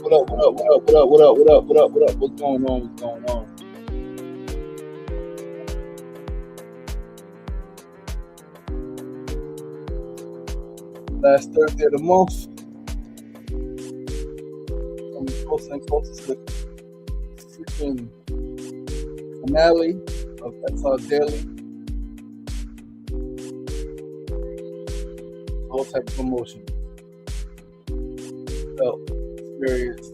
What up? What's going on? Last Thursday of the month. I'm closer and closer to the freaking finale of SRDaily. All types of emotions. Felt, experienced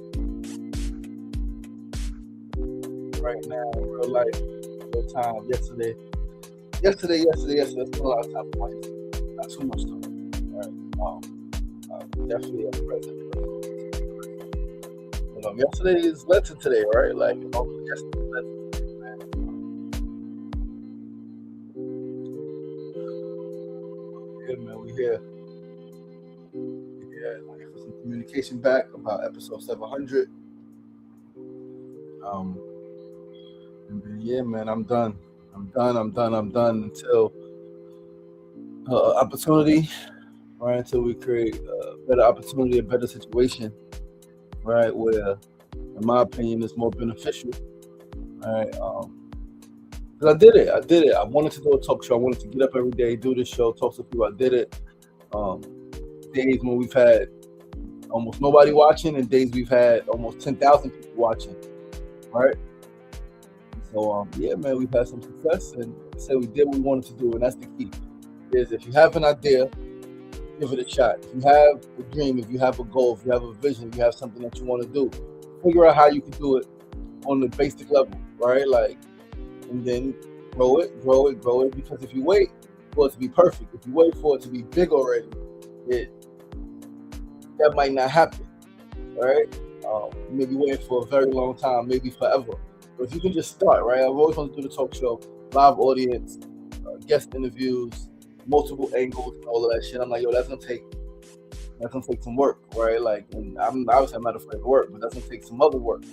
right now, real life, real time. Yesterday. I spent a lot of time on it. Not too much time. Right. Definitely a present. Yesterday is led to today, right? Like, yesterday led to today, man. Yeah, man, we here. Yeah, looking for some communication back about episode 700. And then, yeah, man, I'm done until opportunity, right? Until we create a better opportunity, a better situation, right? Where, in my opinion, it's more beneficial, right? But I did it. I wanted to do a talk show. I wanted to get up every day, do this show, talk to people. I did it. Days when we've had almost nobody watching, and days we've had almost 10,000 people watching, right? So, yeah, man, we've had some success, and say we did what we wanted to do, and that's the key. Is if you have an idea, give it a shot. If you have a dream, if you have a goal, if you have a vision, if you have something that you want to do, figure out how you can do it on the basic level, right? Like, and then grow it. Because if you wait for it to be perfect, if you wait for it to be big already, that might not happen, right? You may be waiting for a very long time, maybe forever. But if you can just start, right? I've always wanted to do the talk show, live audience, guest interviews, multiple angles, and all of that shit. I'm like, yo, that's gonna take some work, right? Like, and I'm not afraid of work, but that's gonna take some other work.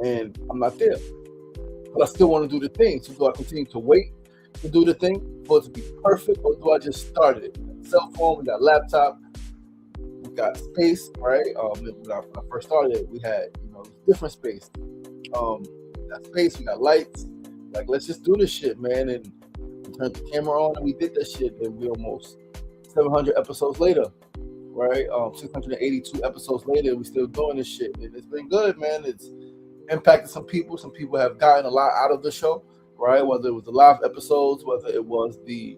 And I'm not there. But I still want to do the thing. So do I continue to wait to do the thing for it to be perfect, or do I just start it? We got cell phone, we got laptop, we got space, right? When I first started, we had different space. We got space, we got lights. Like, let's just do this shit, man. And we turned the camera on and we did that shit. And we almost 700 episodes later, right? 682 episodes later, we still doing this shit. And it's been good, man. It's impacted some people. Some people have gotten a lot out of the show, right? Whether it was the live episodes, whether it was the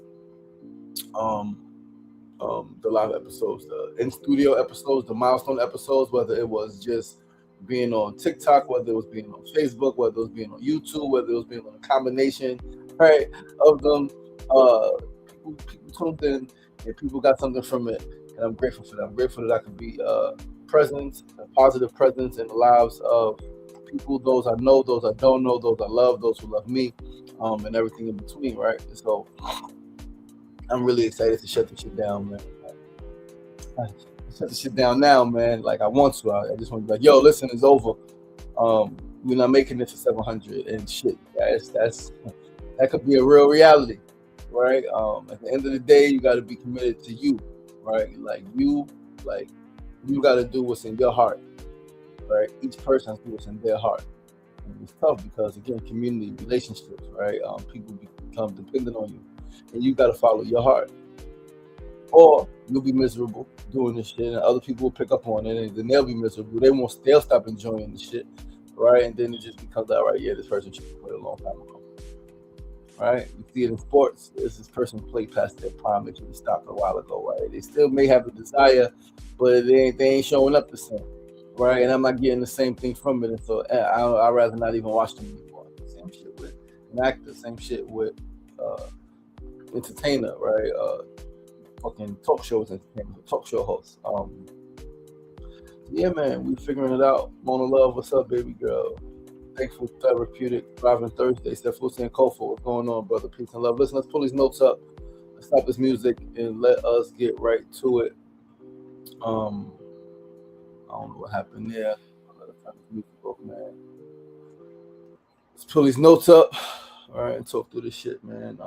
live episodes, the in-studio episodes, the milestone episodes, whether it was just being on TikTok, whether it was being on Facebook, whether it was being on YouTube, whether it was being on a combination, right, of them. People tuned in and people got something from it, and I'm grateful for that. I'm grateful that I could be a positive presence in the lives of people, those I know, those I don't know, those I love, those who love me, and everything in between, right? And so I'm really excited to shut this shit down, man. Shut the shit down now, man. Like, I want to. I just want to be like, yo, listen, it's over. We're not making it to 700 and shit. That could be a real reality, right? At the end of the day, you got to be committed to you, right? Like you got to do what's in your heart, right? Each person has to do what's in their heart. And it's tough because, again, community, relationships, right? People become dependent on you, and you got to follow your heart. Or you'll be miserable doing this shit, and other people will pick up on it, and then they'll be miserable. They'll stop enjoying the shit, right? And then it just becomes like, right, yeah, this person should have quit a long time ago, right? You see it in sports. This person played past their prime. They should have stopped a while ago, right? They still may have a desire, but they ain't showing up the same, right? And I'm not getting the same thing from it. And so I'd rather not even watch them anymore. Same shit with an actor, same shit with uh, entertainer, right? Fucking talk shows, entertainer, talk show hosts. Yeah, man, we figuring it out. Mona Love, what's up, baby girl? Thankful Therapeutic, Thriving Thursday, Steph Wilson and Kofa. What's going on, brother? Peace and love. Listen, let's pull these notes up. Let's stop this music and let us get right to it. I don't know what happened there. Man. Let's pull these notes up. All right, and talk through this shit, man.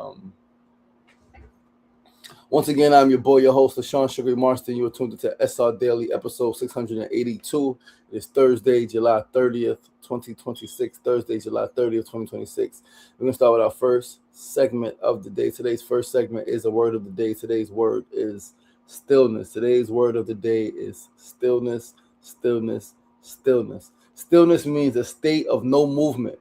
Once again, I'm your boy, your host, LaShawn Sugary Marston. You are tuned into SRDaily, episode 682. It's Thursday, July 30th, 2026. Thursday, July 30th, 2026. We're going to start with our first segment of the day. Today's first segment is a word of the day. Today's word is stillness. Today's word of the day is stillness, stillness, stillness. Stillness means a state of no movement,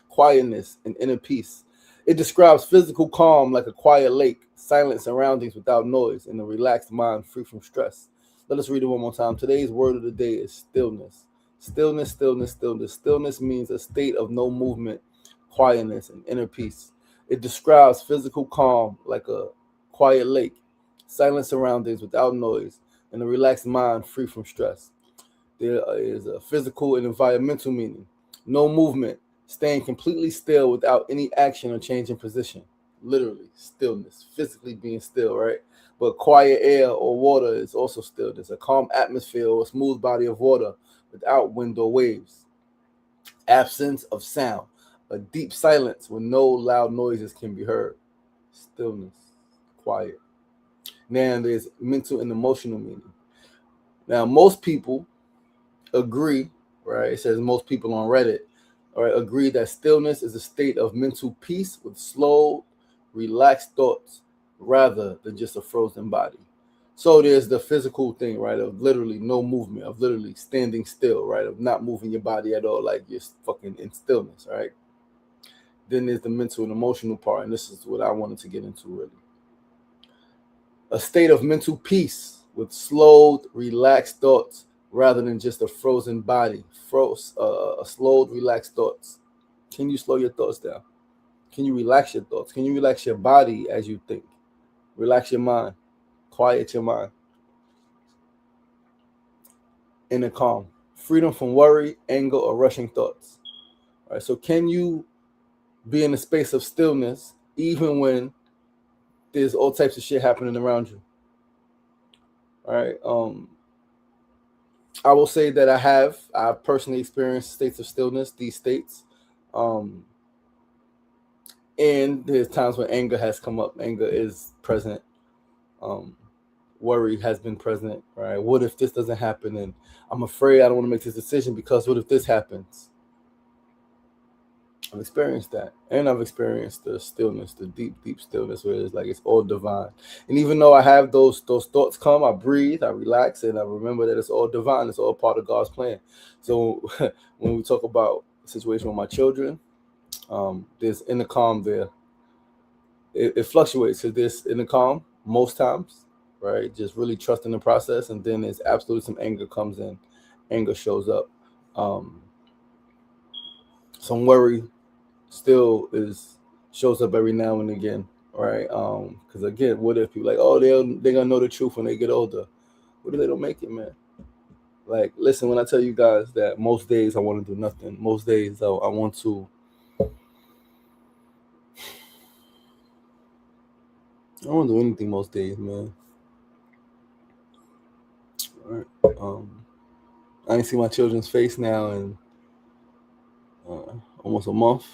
quietness, and inner peace. It describes physical calm like a quiet lake, silent surroundings without noise, and a relaxed mind free from stress. Let us read it one more time. Today's word of the day is stillness. Stillness, stillness, stillness. Stillness means a state of no movement, quietness, and inner peace. It describes physical calm like a quiet lake, silent surroundings without noise, and a relaxed mind free from stress. There is a physical and environmental meaning. No movement, staying completely still without any action or change in position. Literally, stillness, physically being still, right? But quiet air or water is also stillness. A calm atmosphere or a smooth body of water without wind or waves. Absence of sound, a deep silence where no loud noises can be heard. Stillness, quiet. Now there's mental and emotional meaning. Now, most people agree, right? It says most people on Reddit, all right, agree that stillness is a state of mental peace with slow, relaxed thoughts rather than just a frozen body. So there's the physical thing, right, of literally no movement, of literally standing still, right, of not moving your body at all, like you're fucking in stillness, right? Then there's the mental and emotional part, and this is what I wanted to get into really. A state of mental peace with slowed, relaxed thoughts rather than just a frozen body. Slowed, relaxed thoughts. Can you slow your thoughts down? Can you relax your thoughts? Can you relax your body as you think? Relax your mind. Quiet your mind. Inner calm. Freedom from worry, anger, or rushing thoughts. All right. So can you be in a space of stillness even when there's all types of shit happening around you? All right. I will say that I've personally experienced states of stillness, these states. And there's times when anger has come up. Anger is present. Worry has been present, right? What if this doesn't happen? And I'm afraid I don't want to make this decision because what if this happens? I've experienced that. And I've experienced the stillness, the deep, deep stillness where it's like it's all divine. And even though I have those thoughts come, I breathe, I relax, and I remember that it's all divine. It's all part of God's plan. So when we talk about the situation with my children, there's inner calm there. It fluctuates. So there's inner calm most times, right? Just really trusting the process. And then there's absolutely some anger comes in. Anger shows up. Some worry still shows up every now and again, right? Because again, what if people like, oh, they're gonna know the truth when they get older? What if they don't make it, man? Like, listen, when I tell you guys that most days I want to do nothing, most days I want to. I don't want to do anything most days, man. All right. I ain't see my children's face now in almost a month.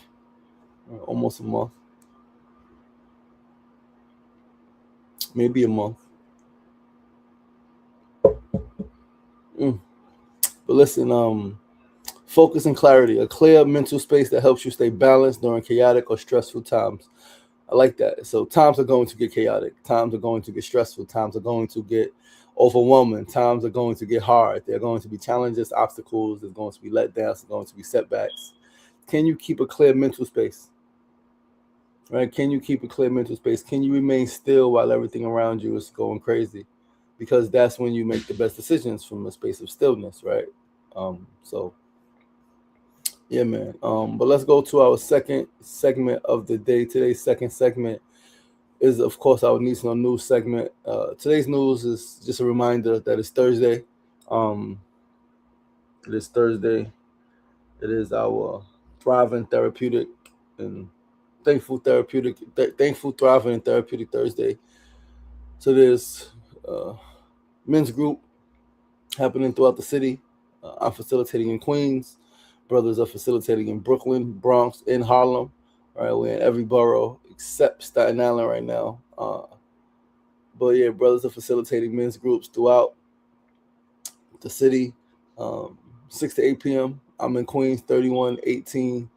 Almost a month. Maybe a month. But listen, focus and clarity, a clear mental space that helps you stay balanced during chaotic or stressful times. I like that. So times are going to get chaotic. Times are going to get stressful. Times are going to get overwhelming. Times are going to get hard. There are going to be challenges, obstacles. There's going to be letdowns. There's going to be setbacks. Can you keep a clear mental space? Right? Can you keep a clear mental space? Can you remain still while everything around you is going crazy? Because that's when you make the best decisions from a space of stillness, right? So yeah, man. But let's go to our second segment of the day. Today's second segment is, of course, our Needs No News segment. Today's news is just a reminder that it's Thursday. It is Thursday. It is our thriving therapeutic and thankful, thriving, and therapeutic Thursday. So there's men's group happening throughout the city. I'm facilitating in Queens. Brothers are facilitating in Brooklyn, Bronx, in Harlem. All right, we're in every borough except Staten Island right now. But yeah, brothers are facilitating men's groups throughout the city. 6 to 8 p.m. I'm in Queens, 3118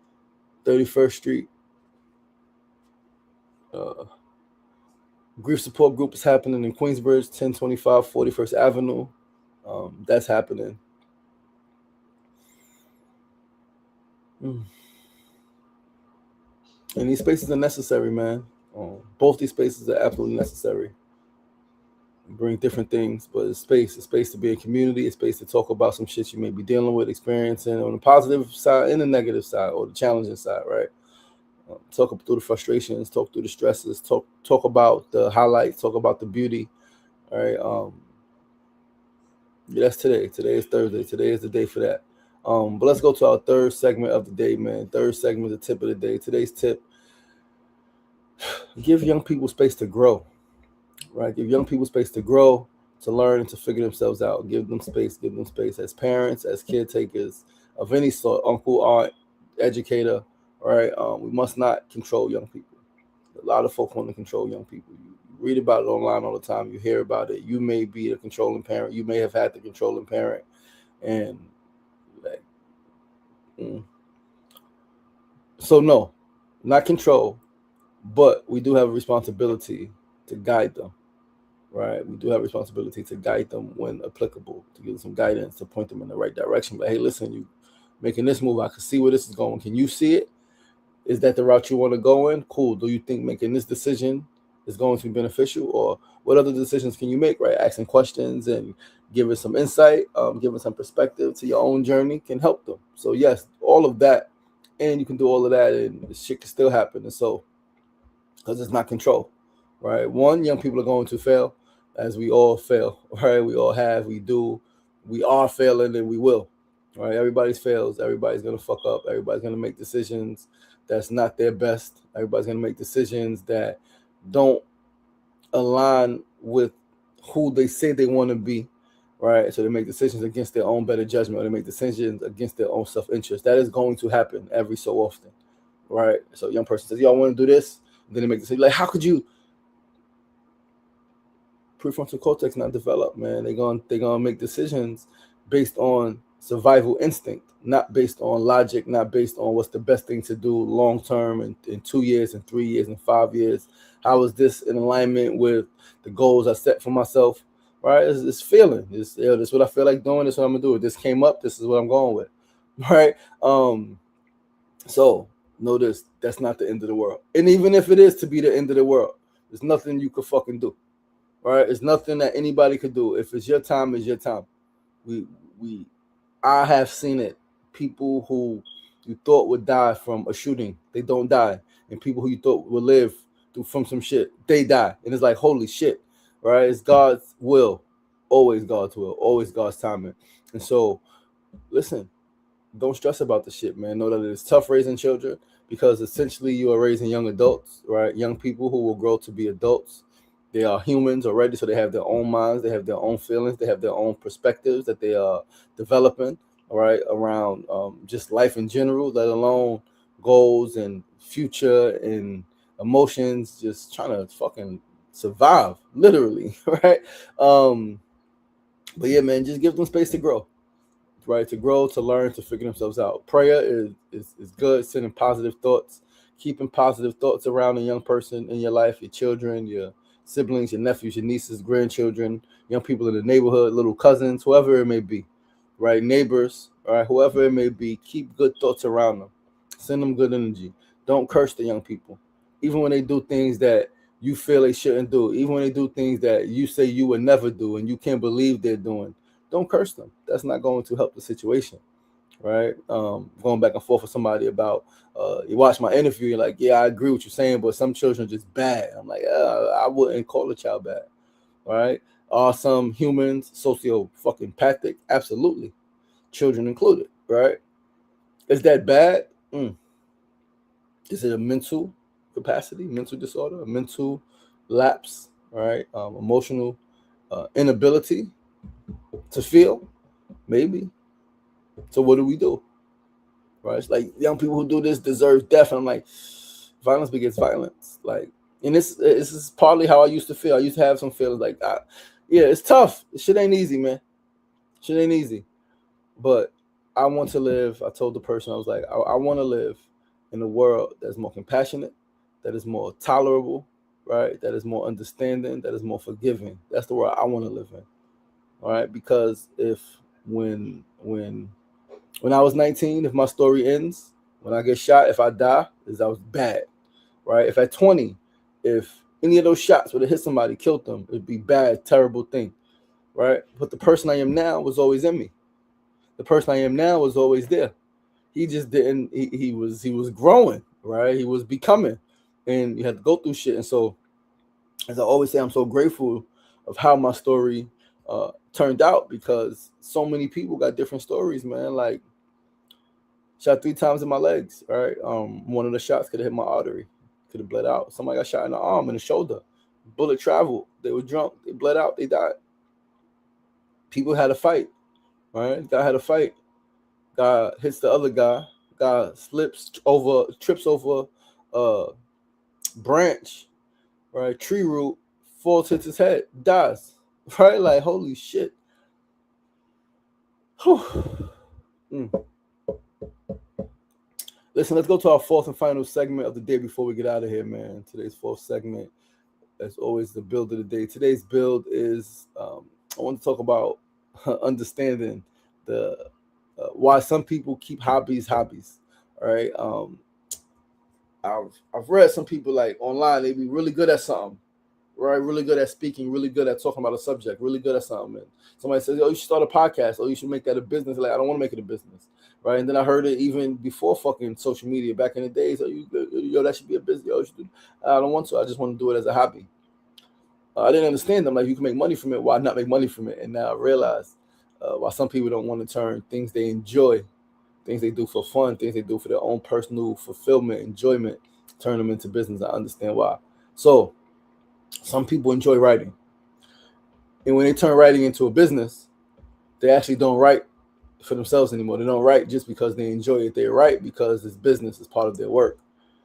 31st Street. Grief support group is happening in Queensbridge, 1025 41st Avenue. That's happening. And these spaces are necessary, man. Both these spaces are absolutely necessary. Bring different things, but it's space to be a community, a space to talk about some shit you may be dealing with, experiencing on the positive side and the negative side, or the challenging side, right? Talk through the frustrations, talk through the stresses, talk about the highlights, talk about the beauty. All right. Yeah, that's today. Today is Thursday. Today is the day for that. But let's go to our third segment of the day, man. Third segment, the tip of the day. Today's tip: give young people space to grow. Right? Give young people space to grow, to learn, and to figure themselves out. Give them space. Give them space as parents, as caretakers of any sort, uncle, aunt, educator. Right? We must not control young people. A lot of folks want to control young people. You read about it online all the time. You hear about it. You may be the controlling parent. You may have had the controlling parent, and like, so no, not control, but we do have a responsibility to guide them. Right? We do have a responsibility to guide them when applicable, to give them some guidance, to point them in the right direction. But hey, listen, you making this move, I can see where this is going. Can you see it? Is that the route you want to go in? Cool. Do you think making this decision is going to be beneficial, or what other decisions can you make? Right, asking questions and giving some insight, giving some perspective to your own journey can help them. So yes, all of that, and you can do all of that, and shit can still happen. And so, because it's not control, right? One, young people are going to fail, as we all fail, right? We all have, we do, we are failing, and we will, right? Everybody's fails. Everybody's gonna fuck up. Everybody's gonna make decisions that's not their best. Everybody's gonna make decisions that don't align with who they say they want to be, right? So they make decisions against their own better judgment, or they make decisions against their own self-interest. That is going to happen every so often, right? So a young person says, "Yo, I want to do this," and then they make the decision. Like, how could you? Prefrontal cortex not developed, man. They're gonna make decisions based on survival instinct, not based on logic, not based on what's the best thing to do long term in 2 years and 3 years and 5 years. How is this in alignment with the goals I set for myself? Right? It's feeling. This is what I feel like doing. This is what I'm gonna do. If this came up, this is what I'm going with. Right? So notice that's not the end of the world. And even if it is to be the end of the world, there's nothing you could fucking do. Right? It's nothing that anybody could do. If it's your time, it's your time. I have seen it. People who you thought would die from a shooting, they don't die. And people who you thought would live from some shit, they die. And it's like, holy shit, right? It's God's will. Always God's will. Always God's timing. And so, listen, don't stress about the shit, man. Know that it's tough raising children, because essentially you are raising young adults, right? Young people who will grow to be adults. They are humans already, so they have their own minds, they have their own feelings, they have their own perspectives that they are developing, all right, around just life in general, let alone goals and future and emotions, just trying to fucking survive, literally, right? But yeah, man, just give them space to grow, right? To grow, to learn, to figure themselves out. Prayer is good, sending positive thoughts, keeping positive thoughts around a young person in your life, your children, your siblings, your nephews, your nieces, grandchildren, young people in the neighborhood, little cousins, whoever it may be, right? Neighbors, all right, whoever it may be, keep good thoughts around them. Send them good energy. Don't curse the young people. Even when they do things that you feel they shouldn't do, even when they do things that you say you would never do and you can't believe they're doing, don't curse them. That's not going to help the situation, right? Going back and forth with somebody about, you watch my interview, you're like, yeah, I agree with you saying, but some children are just bad. I'm like, I wouldn't call a child bad, right? Are some humans socio fucking pathic? Absolutely, children included, right? Is that bad? Is it a mental capacity, mental disorder, a mental lapse, right? Emotional inability to feel, maybe. So what do we do? Right? It's like young people who do this deserve death. And I'm like, violence begets violence. Like, and this is partly how I used to feel. I used to have some feelings like, yeah, it's tough. Shit ain't easy, man. Shit ain't easy. But I want to live. I told the person, I was like, I want to live in a world that's more compassionate, that is more tolerable, right? That is more understanding, that is more forgiving. That's the world I want to live in. All right. Because if when I was 19, if my story ends, when I get shot, if I die, is that was bad, right? If at 20, if any of those shots would have hit somebody, killed them, it'd be bad, terrible thing, right? But the person I am now was always in me. The person I am now was always there. He just didn't. He was growing, right? He was becoming, and you had to go through shit. And so, as I always say, I'm so grateful of how my story turned out, because so many people got different stories, man. Like, shot 3 times in my legs, right? One of the shots could have hit my artery, could have bled out. Somebody got shot in the arm and the shoulder. Bullet traveled. They were drunk. They bled out. They died. People had a fight, right? Guy had a fight. Guy hits the other guy. Guy trips over a branch, right? Tree root, falls, hits his head, dies, right? Like, holy shit. Listen, let's go to our fourth and final segment of the day before we get out of here, man. Today's fourth segment, as always, the build of the day. Today's build is, I want to talk about understanding the why some people keep hobbies. All right. I've read some people like online, they be really good at something, right? Really good at speaking, really good at talking about a subject, really good at something. And somebody says, "Oh, you should start a podcast. Oh, you should make that a business." Like, I don't want to make it a business, right? And then I heard it even before fucking social media, back in the days. Oh, yo, that should be a business. Yo, I don't want to. I just want to do it as a hobby. I didn't understand them. Like, you can make money from it. Why not make money from it? And now I realize why some people don't want to turn things they enjoy, things they do for fun, things they do for their own personal fulfillment, enjoyment, turn them into business. I understand why. So some people enjoy writing. And when they turn writing into a business, they actually don't write for themselves anymore. They don't write just because they enjoy it. They write because this business is part of their work.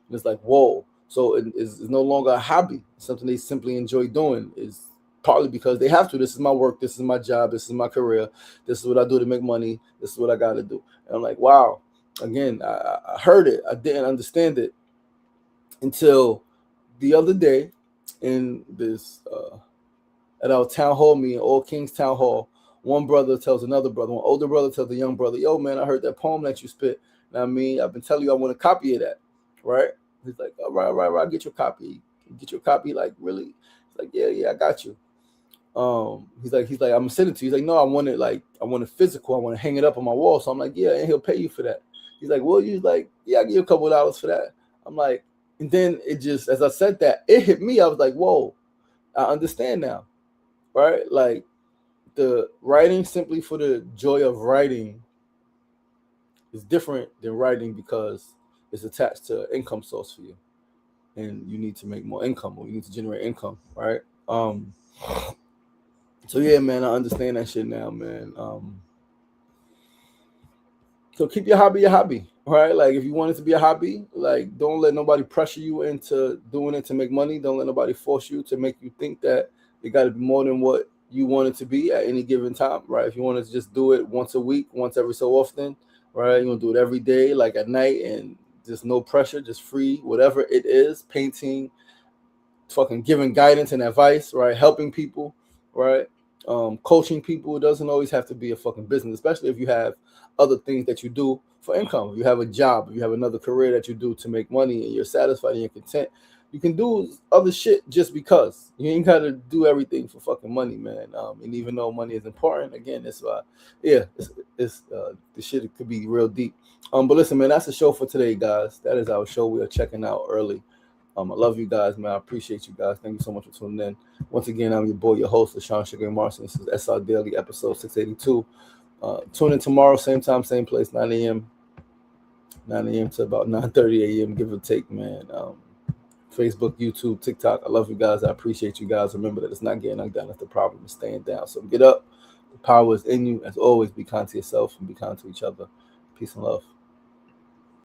And it's like, whoa. So it's no longer a hobby. It's something they simply enjoy doing. Is partly because they have to. This is my work. This is my job. This is my career. This is what I do to make money. This is what I got to do. And I'm like, wow. Again, I heard it. I didn't understand it until the other day in this at our town hall meeting, All Kings Town Hall. One brother tells another brother, one older brother tells the young brother, "Yo, man, I heard that poem that you spit. I mean, I've been telling you I want a copy of that, right?" He's like, all right, get your copy. Get your copy, like, really? He's like, yeah, I got you. He's like, I'm gonna send it to you. He's like, no, I want it physical. I want to hang it up on my wall. So I'm like, yeah, and he'll pay you for that. He's like, well, you like, yeah, I'll give you a couple of dollars for that. I'm like, and then it just, as I said that, it hit me. I was like, whoa, I understand now, right? Like, the writing simply for the joy of writing is different than writing because it's attached to an income source for you, and you need to make more income, or you need to generate income, right? So yeah, man, I understand that shit now, man. So keep your hobby, right? Like, if you want it to be a hobby, like, don't let nobody pressure you into doing it to make money. Don't let nobody force you to make you think that it got to be more than what you want it to be at any given time, right? If you want to just do it once a week, once every so often, right? You want to do it every day, like at night, and just no pressure, just free, whatever it is, painting, fucking giving guidance and advice, right? Helping people, right? Coaching people. It doesn't always have to be a fucking business, especially if you have other things that you do for income. If you have a job, if you have another career that you do to make money and you're satisfied and you're content, you can do other shit just because. You ain't gotta do everything for fucking money, man. And even though money is important, again, that's why, yeah, it's the shit could be real deep. But listen, man, that's the show for today, guys. That is our show. We are checking out early. I love you guys, man. I appreciate you guys. Thank you so much for tuning in. Once again, I'm your boy, your host, LaShawn Sugar Marson. This is SR Daily, episode 682. Tune in tomorrow, same time, same place, 9 a.m. 9 a.m. to about 9:30 a.m., give or take, man. Facebook, YouTube, TikTok. I love you guys. I appreciate you guys. Remember that it's not getting knocked down. That's the problem. It's staying down. So get up. The power is in you. As always, be kind to yourself and be kind to each other. Peace and love.